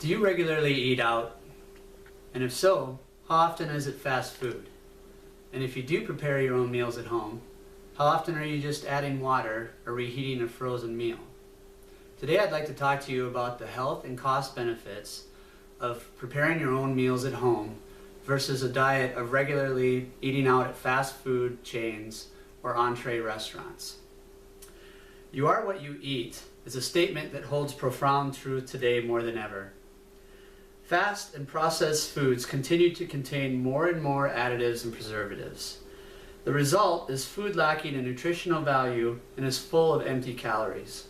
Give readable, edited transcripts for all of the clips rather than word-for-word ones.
Do you regularly eat out? And if so, how often is it fast food? And if you do prepare your own meals at home, how often are you just adding water or reheating a frozen meal? Today I'd like to talk to you about the health and cost benefits of preparing your own meals at home versus a diet of regularly eating out at fast food chains or entree restaurants. You are what you eat is a statement that holds profound truth today more than ever. Fast and processed foods continue to contain more and more additives and preservatives. The result is food lacking in nutritional value and is full of empty calories.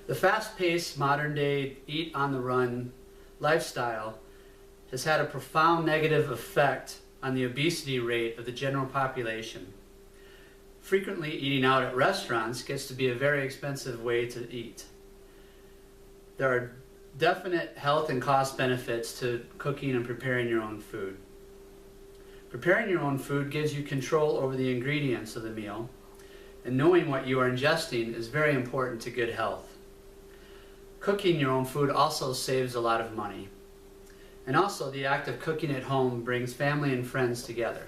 The fast-paced, modern-day, eat-on-the-run lifestyle has had a profound negative effect on the obesity rate of the general population. Frequently eating out at restaurants gets to be a very expensive way to eat. There are definite health and cost benefits to cooking and preparing your own food. Preparing your own food gives you control over the ingredients of the meal, and knowing what you are ingesting is very important to good health. Cooking your own food also saves a lot of money. And also, the act of cooking at home brings family and friends together.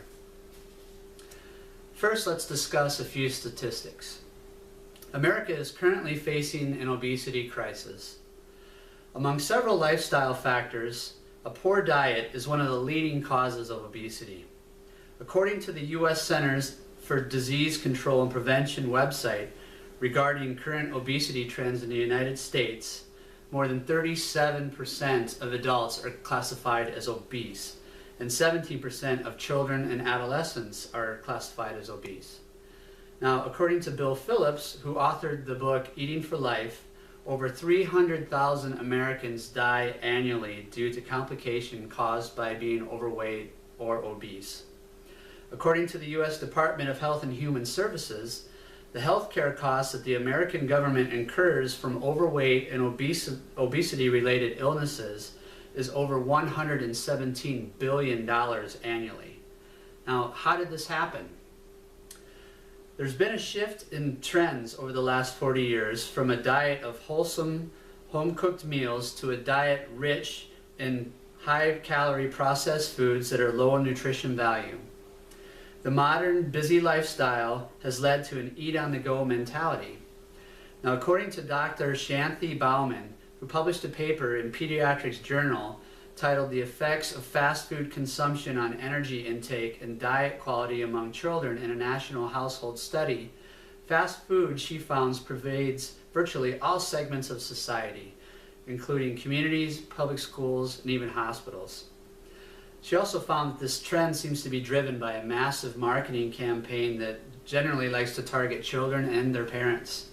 First, let's discuss a few statistics. America is currently facing an obesity crisis. Among several lifestyle factors, a poor diet is one of the leading causes of obesity. According to the U.S. Centers for Disease Control and Prevention website regarding current obesity trends in the United States, more than 37% of adults are classified as obese, and 17% of children and adolescents are classified as obese. Now, according to Bill Phillips, who authored the book Eating for Life, over 300,000 Americans die annually due to complications caused by being overweight or obese. According to the U.S. Department of Health and Human Services, the healthcare costs that the American government incurs from overweight and obesity-related illnesses is over $117 billion annually. Now, how did this happen? There's been a shift in trends over the last 40 years from a diet of wholesome, home-cooked meals to a diet rich in high-calorie processed foods that are low in nutrition value. The modern, busy lifestyle has led to an eat-on-the-go mentality. Now, according to Dr. Shanthi Bauman, who published a paper in Pediatrics Journal titled The Effects of Fast Food Consumption on Energy Intake and Diet Quality Among Children in a National Household Study, fast food, she found, pervades virtually all segments of society, including communities, public schools, and even hospitals. She also found that this trend seems to be driven by a massive marketing campaign that generally likes to target children and their parents.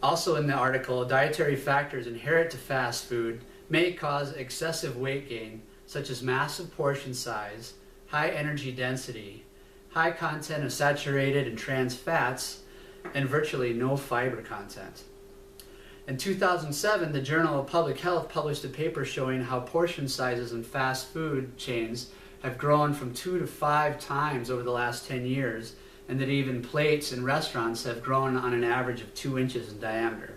Also in the article, dietary factors inherent to fast food may cause excessive weight gain, such as massive portion size, high energy density, high content of saturated and trans fats, and virtually no fiber content. In 2007, the Journal of Public Health published a paper showing how portion sizes in fast food chains have grown from 2 to 5 times over the last 10 years, and that even plates in restaurants have grown on an average of 2 inches in diameter.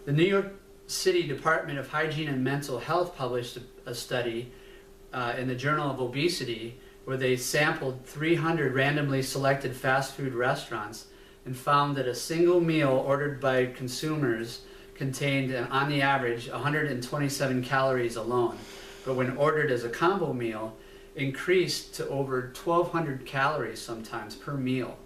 The New York City Department of Hygiene and Mental Health published a study in the Journal of Obesity where they sampled 300 randomly selected fast food restaurants and found that a single meal ordered by consumers contained, on the average, 127 calories alone, but when ordered as a combo meal, increased to over 1,200 calories sometimes per meal.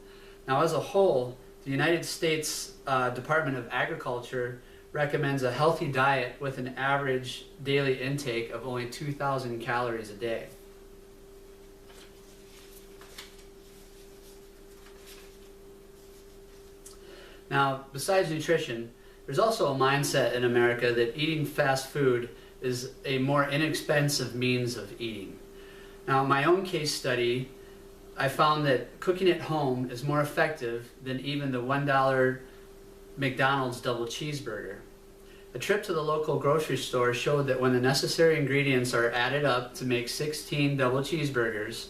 Now, as a whole, the United States Department of Agriculture recommends a healthy diet with an average daily intake of only 2,000 calories a day. Now, besides nutrition, there's also a mindset in America that eating fast food is a more inexpensive means of eating. Now, in my own case study, I found that cooking at home is more effective than even the $1 McDonald's double cheeseburger. A trip to the local grocery store showed that when the necessary ingredients are added up to make 16 double cheeseburgers,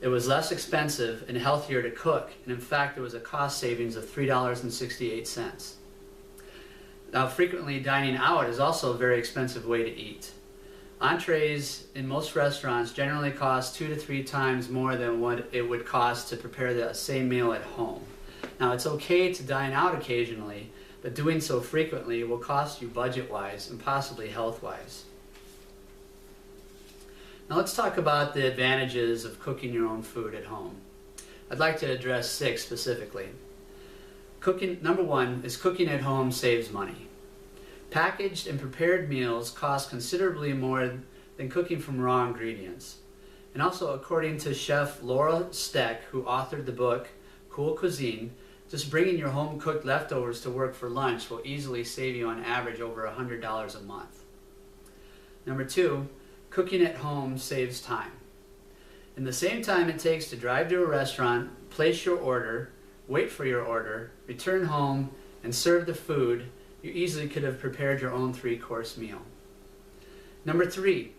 it was less expensive and healthier to cook, and in fact, there was a cost savings of $3.68. Now, frequently dining out is also a very expensive way to eat. Entrees in most restaurants generally cost 2 to 3 times more than what it would cost to prepare the same meal at home. Now, it's okay to dine out occasionally, but doing so frequently will cost you budget-wise and possibly health-wise. Now let's talk about the advantages of cooking your own food at home. I'd like to address 6 specifically. Number 1 is cooking at home saves money. Packaged and prepared meals cost considerably more than cooking from raw ingredients. And also, according to Chef Laura Steck, who authored the book Cool Cuisine, just bringing your home-cooked leftovers to work for lunch will easily save you on average over $100 a month. Number 2, cooking at home saves time. In the same time it takes to drive to a restaurant, place your order, wait for your order, return home, and serve the food, you easily could have prepared your own 3-course meal. Number 3,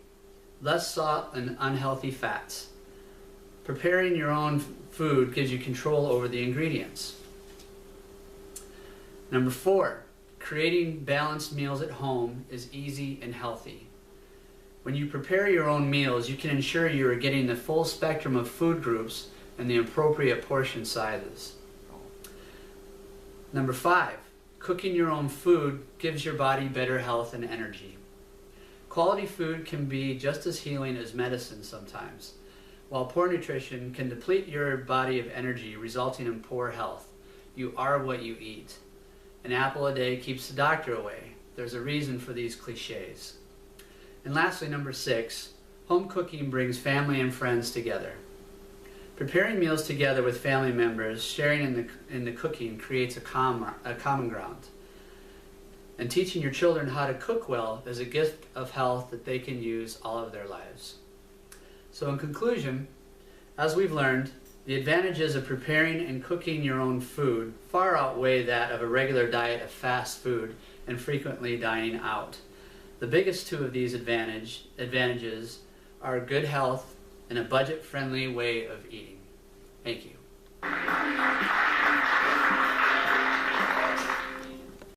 less salt and unhealthy fats. Preparing your own food gives you control over the ingredients. Number 4, creating balanced meals at home is easy and healthy. When you prepare your own meals, you can ensure you are getting the full spectrum of food groups and the appropriate portion sizes. Number 5, cooking your own food gives your body better health and energy. Quality food can be just as healing as medicine sometimes. While poor nutrition can deplete your body of energy, resulting in poor health, you are what you eat. An apple a day keeps the doctor away. There's a reason for these cliches. And lastly, number 6, home cooking brings family and friends together. Preparing meals together with family members, sharing in the cooking creates a common ground. And teaching your children how to cook well is a gift of health that they can use all of their lives. So in conclusion, as we've learned, the advantages of preparing and cooking your own food far outweigh that of a regular diet of fast food and frequently dining out. The biggest 2 of these advantages are good health and a budget-friendly way of eating. Thank you.